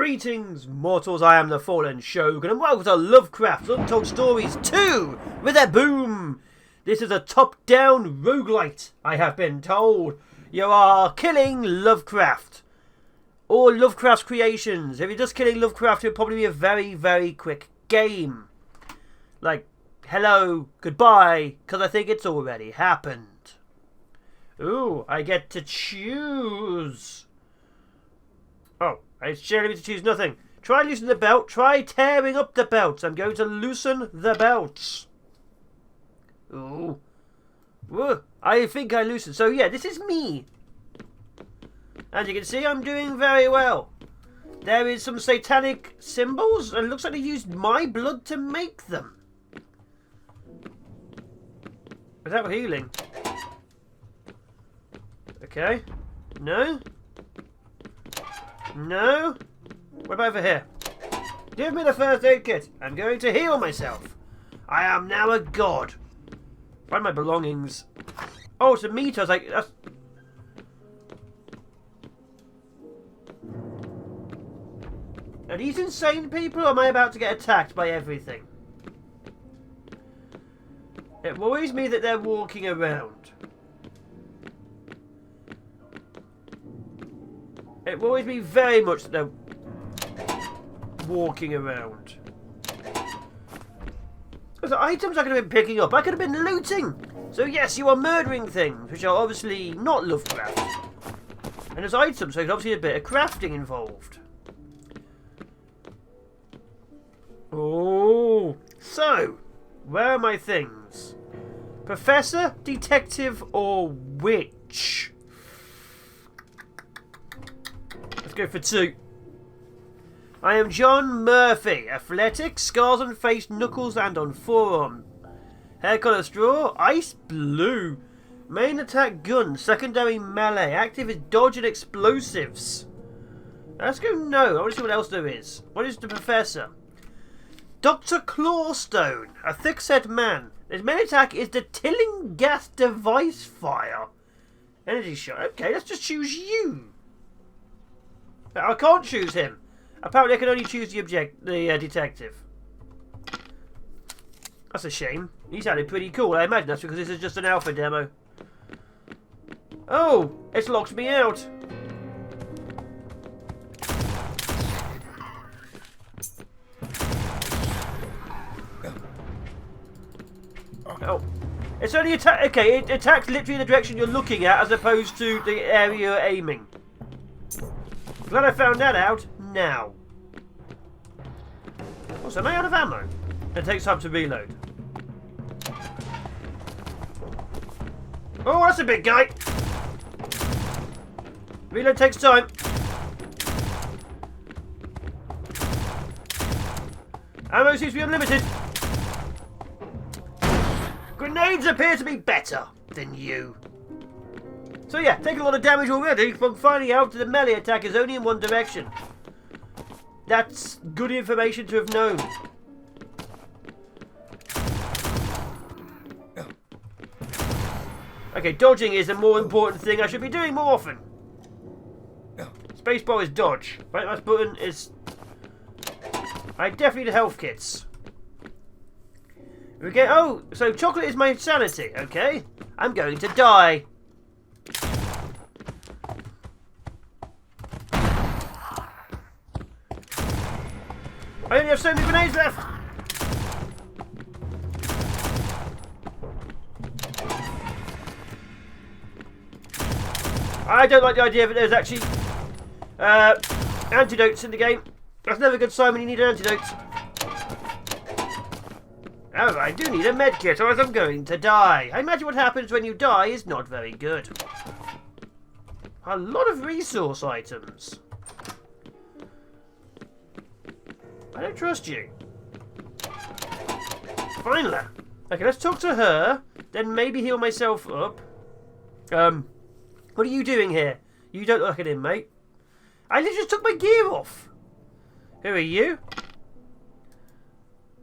Greetings, mortals, I am the Fallen Shogun, and welcome to Lovecraft's Untold Stories 2 with a boom! This is a top-down roguelite, I have been told. You are killing Lovecraft. Or Lovecraft's creations. If you're just killing Lovecraft, it'll probably be a very, very quick game. Like, hello, goodbye, because I think it's already happened. Ooh, I get to choose. Oh, it's telling me to choose nothing. Try loosening the belt. Try tearing up the belt. I'm going to loosen the belts. Ooh. Whoa. I think I loosened. So yeah, this is me. As you can see, I'm doing very well. There is some satanic symbols, and it looks like they used my blood to make them. Without healing. Okay. No. No. What about over here? Give me the first aid kit. I'm going to heal myself. I am now a god. Find my belongings. Oh, it's a meter. I was like, that's... Are these insane people, or am I about to get attacked by everything? It worries me that they're walking around. It worries me very much that they're walking around. Those are items I could have been picking up. I could have been looting. So yes, you are murdering things, which are obviously not Lovecraft. And there's items, so there's obviously a bit of crafting involved. Oh, so where are my things? Professor, detective, or witch? Let's go for 2. I am John Murphy. Athletic, scars on face, knuckles, and on forearm. Hair colour straw, ice blue. Main attack gun, secondary melee. Active is dodge and explosives. Let's go no. I want to see what else there is. What is the professor? Dr. Clawstone, a thick-set man. His main attack is the Tilling Gas Device Fire. Energy shot. Okay, let's just choose you. I can't choose him. Apparently I can only choose the detective. That's a shame. He sounded pretty cool. I imagine that's because this is just an alpha demo. Oh, it's locked me out. Oh, it's only attack. Okay, it attacks literally in the direction you're looking at, as opposed to the area you're aiming. Glad I found that out now. Also, am I out of ammo? It takes time to reload. Oh, that's a big guy. Reload takes time. Ammo seems to be unlimited. Grenades appear to be better than you. So yeah, taking a lot of damage already from finding out that the melee attack is only in one direction. That's good information to have known. Okay, dodging is a more important thing I should be doing more often. Spacebar is dodge. Right mouse button is... I definitely need health kits. Okay, oh, so chocolate is my sanity, okay? I'm going to die. I only have so many grenades left! I don't like the idea that there's actually antidotes in the game. That's never a good sign when you need antidotes. Oh, I do need a medkit, or else I'm going to die. I imagine what happens when you die is not very good. A lot of resource items. I don't trust you. Finally. Okay, let's talk to her, then maybe heal myself up. What are you doing here? You don't look at him, mate. I literally just took my gear off. Who are you?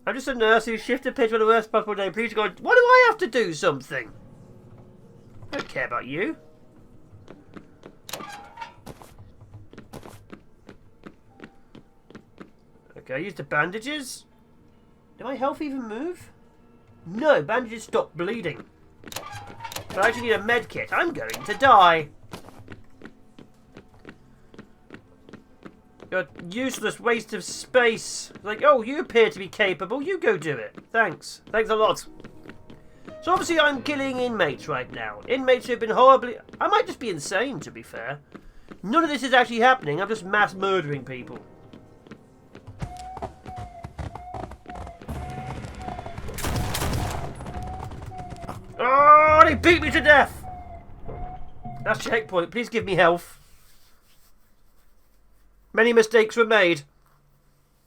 I'm just a nurse who shifted pitch for the worst possible day. Please God, why do I have to do something? I don't care about you. Okay, use the bandages. Did my health even move? No, bandages stop bleeding. But I actually need a med kit. I'm going to die. You're useless waste of space. Like, oh, you appear to be capable. You go do it. Thanks. Thanks a lot. So obviously I'm killing inmates right now. Inmates who have been horribly... I might just be insane, to be fair. None of this is actually happening. I'm just mass murdering people. Oh, they beat me to death. That's checkpoint. Please give me health. Many mistakes were made.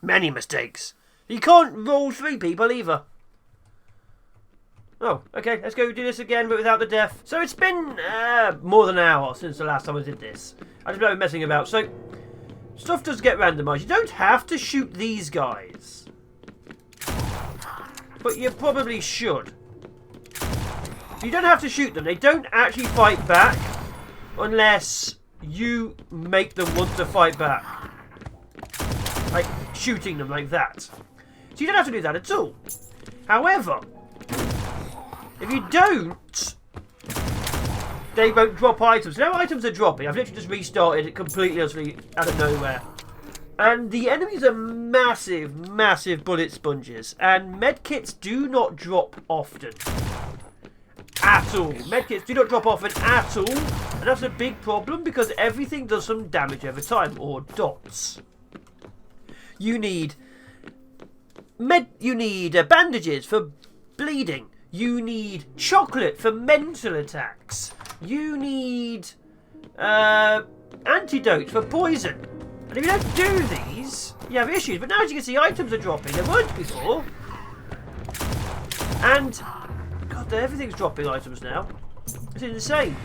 Many mistakes. You can't roll 3 people either. Oh, okay, let's go do this again, but without the death. So it's been more than an hour since the last time I did this. I just been messing about. So, stuff does get randomised. You don't have to shoot these guys. But you probably should. You don't have to shoot them. They don't actually fight back unless you make them want to fight back. Like shooting them like that. So you don't have to do that at all. However, if you don't, they won't drop items. No items are dropping. I've literally just restarted it completely utterly out of nowhere. And the enemies are massive, massive bullet sponges. And medkits do not drop often. At all. Medkits do not drop often at all. And that's a big problem because everything does some damage over time. Or dots. You need bandages for bleeding. You need chocolate for mental attacks. You need antidote for poison. And if you don't do these, you have issues. But now as you can see, items are dropping. They weren't before. And God, everything's dropping items now. It's insane.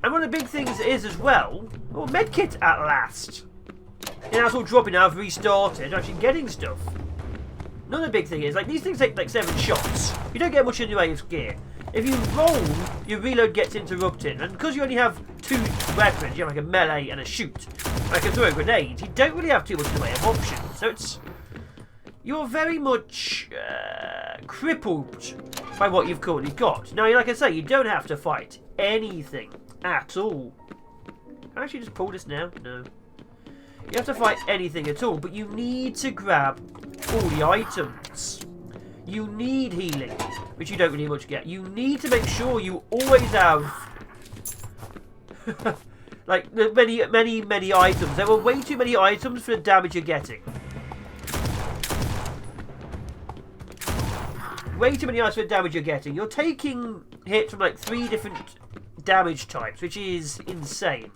And one of the big things is as well, medkit at last. Yeah, that's all dropping now. I've restarted. Actually getting stuff. Another big thing is, like, these things take like 7 shots. You don't get much in the way of gear. If you roll, your reload gets interrupted. And because you only have 2 weapons, you have like a melee and a shoot. I can throw a grenade. You don't really have too much in the way of options. So it's... You're very much crippled by what you've currently got. Now, like I say, you don't have to fight anything at all. Can I actually just pull this now? No. You have to fight anything at all, but you need to grab all the items. You need healing, which you don't really much get. You need to make sure you always have like many items. There are way too many items for the damage you're getting. Way too many items for the damage you're getting. You're taking hits from like 3 different damage types, which is insane.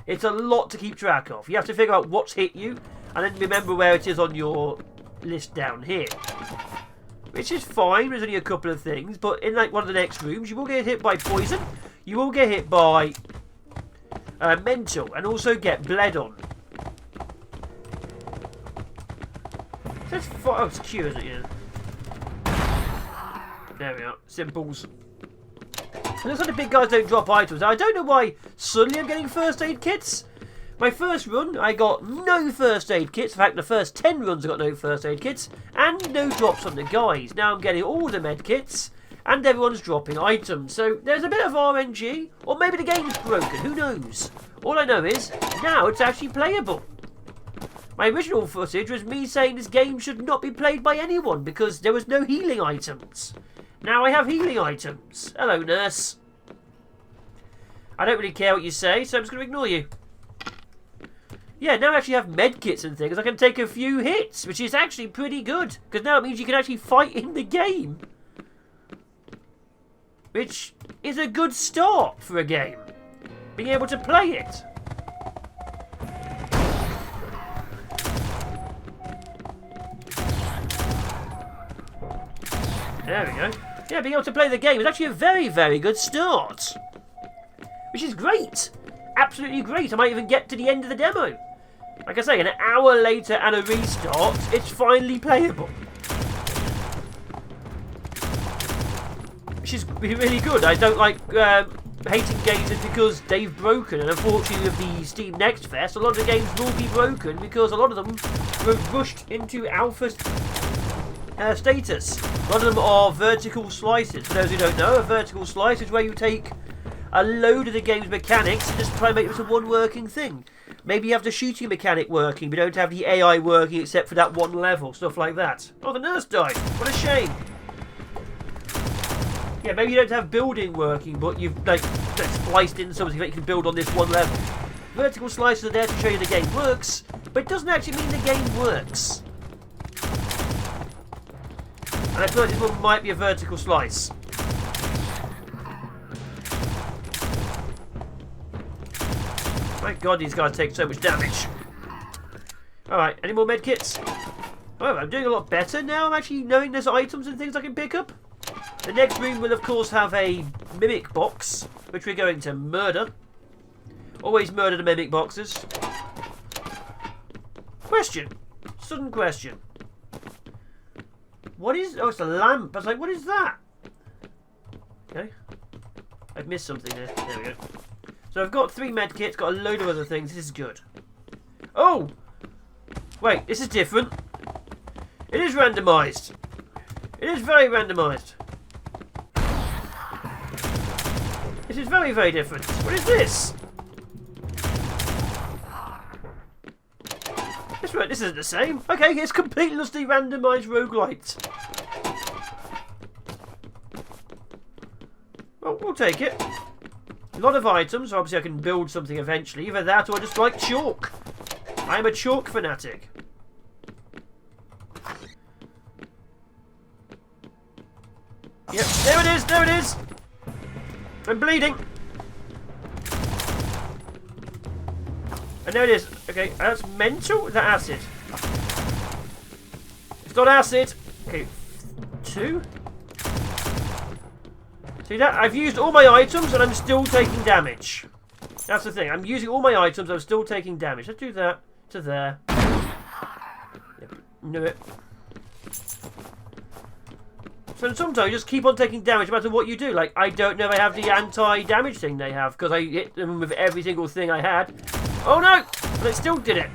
It's a lot to keep track of. You have to figure out what's hit you, and then remember where it is on your list down here. Which is fine, there's only a couple of things, but in like one of the next rooms, you will get hit by poison, you will get hit by mental, and also get bled on. That's fine. Oh, it's Q, isn't it? Yeah. There we are. Simples. It looks like the big guys don't drop items. Now, I don't know why suddenly I'm getting first aid kits. My first run, I got no first aid kits. In fact, the first 10 runs I got no first aid kits. And no drops on the guys. Now I'm getting all the med kits. And everyone's dropping items. So there's a bit of RNG. Or maybe the game's broken. Who knows? All I know is, now it's actually playable. My original footage was me saying this game should not be played by anyone because there was no healing items. Now I have healing items. Hello, nurse. I don't really care what you say, so I'm just going to ignore you. Yeah, now I actually have medkits and things. I can take a few hits, which is actually pretty good. Because now it means you can actually fight in the game. Which is a good start for a game. Being able to play it. There we go. Yeah, being able to play the game is actually a very, very good start. Which is great. Absolutely great. I might even get to the end of the demo. Like I say, an hour later and a restart, it's finally playable. Which is really good. I don't like hating games is because they've broken, and unfortunately with the Steam Next Fest, a lot of the games will be broken because a lot of them were rushed into alpha status. A lot of them are vertical slices. For those who don't know, a vertical slice is where you take a load of the game's mechanics and just try and make it into one working thing. Maybe you have the shooting mechanic working, but don't have the AI working except for that one level, stuff like that. Oh, the nurse died. What a shame. Yeah, maybe you don't have building working, but you've like spliced in something that you can build on this one level. Vertical slices are there to show you the game works, but it doesn't actually mean the game works. And I feel like this one might be a vertical slice. My god, these guys take so much damage. Alright, any more medkits? Oh, I'm doing a lot better now. I'm actually knowing there's items and things I can pick up. The next room will, of course, have a mimic box, which we're going to murder. Always murder the mimic boxes. Question. Sudden question. What is... Oh, it's a lamp. I was like, what is that? Okay. I've missed something there. There we go. So I've got 3 medkits, got a load of other things. This is good. Oh! Wait, this is different. It is randomised. It is very randomised. This is very, very different. What is this? This isn't the same. Okay, it's completely randomised Rogue-Lite. Well, we'll take it. A lot of items, so obviously I can build something eventually. Either that or I just like chalk. I am a chalk fanatic. Yep, there it is, there it is! I'm bleeding! And there it is. Okay, that's mental? Is that acid? It's not acid! Okay, 2? See that? I've used all my items and I'm still taking damage. That's the thing. I'm using all my items, I'm still taking damage. Let's do that to there. Yep, knew it. So sometimes you just keep on taking damage no matter what you do. Like, I don't know if I have the anti-damage thing they have because I hit them with every single thing I had. Oh no! But I still did it.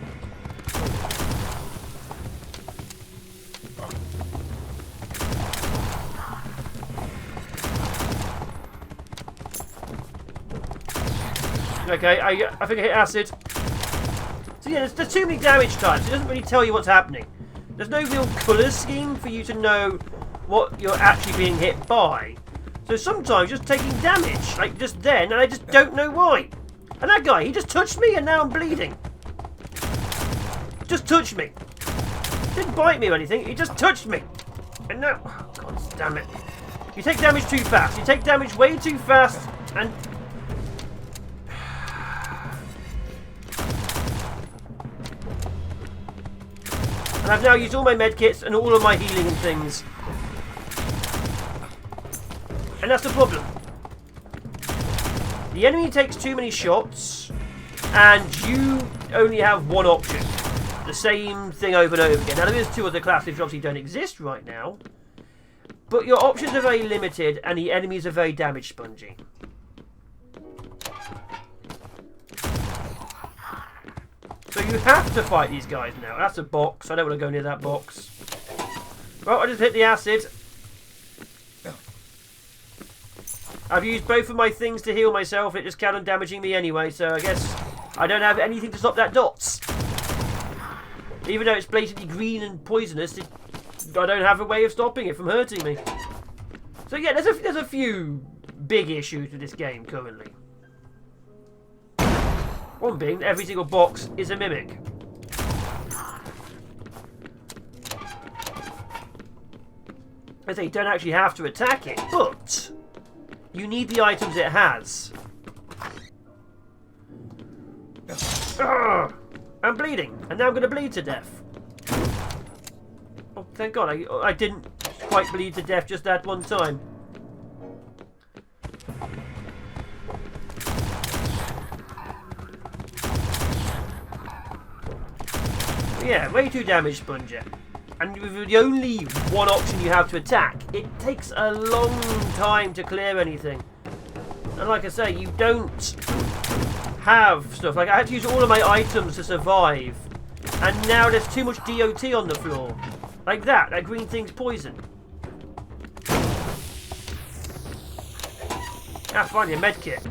Okay, I think I hit acid. So yeah, there's too many damage types. It doesn't really tell you what's happening. There's no real colour scheme for you to know what you're actually being hit by. So sometimes just taking damage, like just then, and I just don't know why. And that guy, he just touched me and now I'm bleeding. Just touched me. Didn't bite me or anything, he just touched me. And now, oh, god damn it. You take damage too fast. You take damage way too fast and... And I've now used all my medkits and all of my healing and things. And that's the problem. The enemy takes too many shots, and you only have one option. The same thing over and over again. Now, there is 2 other classes which obviously don't exist right now, but your options are very limited, and the enemies are very damage spongy. So you have to fight these guys now. That's a box. I don't want to go near that box. Well, I just hit the acid. I've used both of my things to heal myself. It just carried on damaging me anyway, so I guess I don't have anything to stop that dots. Even though it's blatantly green and poisonous, I don't have a way of stopping it from hurting me. So yeah, there's a few big issues with this game currently. One being that every single box is a mimic. I say you don't actually have to attack it, but you need the items it has. Ugh, I'm bleeding, and now I'm going to bleed to death. Oh, thank God, I didn't quite bleed to death just that one time. Yeah, way too damage spongy. And with the only one option you have to attack, it takes a long time to clear anything. And like I say, you don't have stuff. Like, I had to use all of my items to survive. And now there's too much DOT on the floor. Like that. That green thing's poison. Ah, finally, a medkit.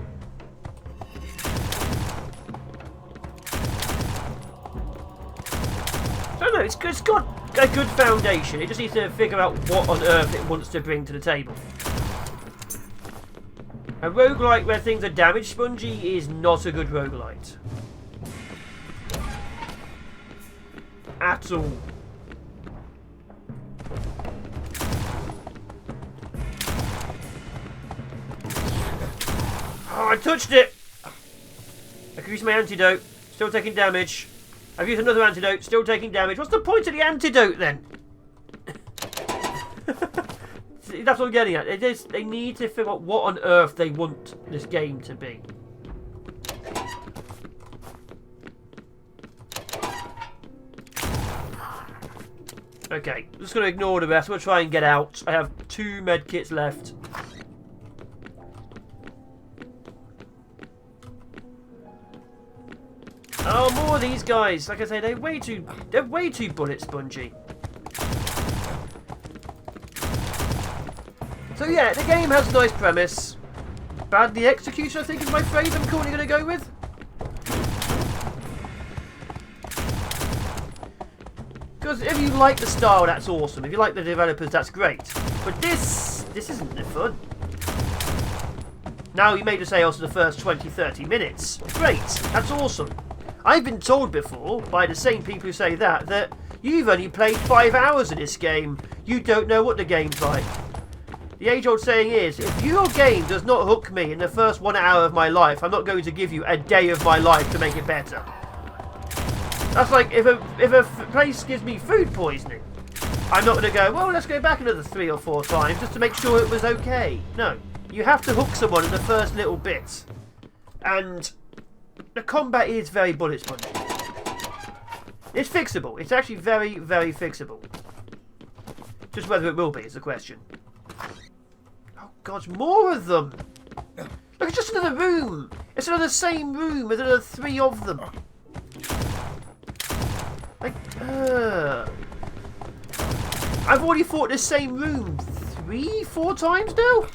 I don't know, it's got a good foundation. It just needs to figure out what on earth it wants to bring to the table. A roguelite where things are damage spongy is not a good roguelite. At all. Oh, I touched it! I can use my antidote. Still taking damage. I've used another antidote. Still taking damage. What's the point of the antidote then? See, that's what I'm getting at. They need to figure out what on earth they want this game to be. Okay, I'm just going to ignore the rest. We'll try and get out. I have 2 medkits left. Oh, more of these guys. Like I say, they're way too bullet spongy. So yeah, the game has a nice premise. Badly executed, I think is my phrase I'm currently going to go with. Because if you like the style, that's awesome. If you like the developers, that's great. But this isn't the fun. Now, you may just say also the first 20-30 minutes. Great, that's awesome. I've been told before, by the same people who say that you've only played 5 hours of this game. You don't know what the game's like. The age-old saying is, if your game does not hook me in the first 1 hour of my life, I'm not going to give you a day of my life to make it better. That's like, if a place gives me food poisoning, I'm not going to go, well, let's go back another 3 or 4 times just to make sure it was okay. No. You have to hook someone in the first little bit. And the combat is very bullet spongy. It's fixable. It's actually very, very fixable. Just whether it will be is the question. Oh, God, more of them. Look, it's just another room. It's another same room with another 3 of them. Like, I've already fought this same room 3-4 times now?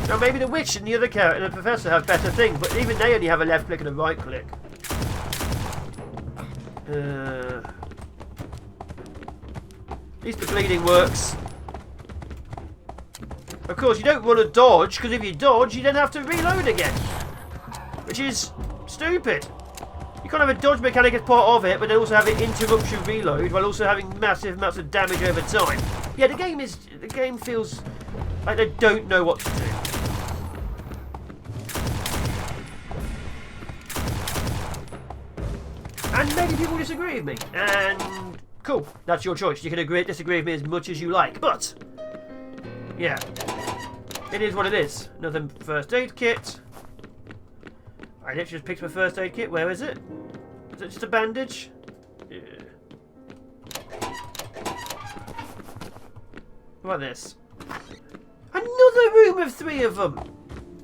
Now maybe the witch and the other character and the professor have better things, but even they only have a left click and a right click. At least the bleeding works. Of course, you don't want to dodge, because if you dodge, you then have to reload again. Which is stupid. You can't have a dodge mechanic as part of it, but then also have an interruption reload, while also having massive amounts of damage over time. Yeah, the game feels like they don't know what to do. And maybe people disagree with me. And cool, that's your choice. You can disagree with me as much as you like. But, yeah, it is what it is. Another first aid kit. I literally just picked my first aid kit. Where is it? Is it just a bandage? Yeah. What about this? Another room of 3 of them.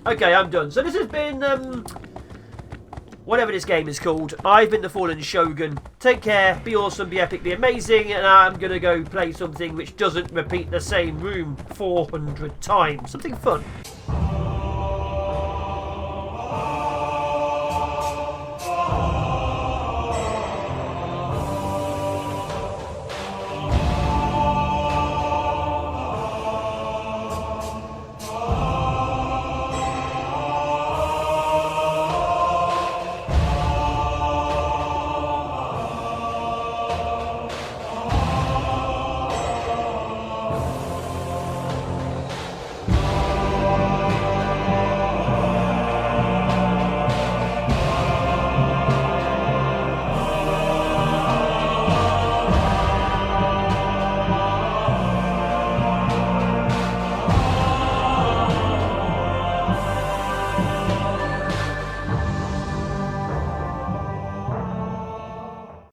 Okay, I'm done. So this has been, whatever this game is called. I've been the Fallen Shogun. Take care, be awesome, be epic, be amazing, and I'm going to go play something which doesn't repeat the same room 400 times. Something fun.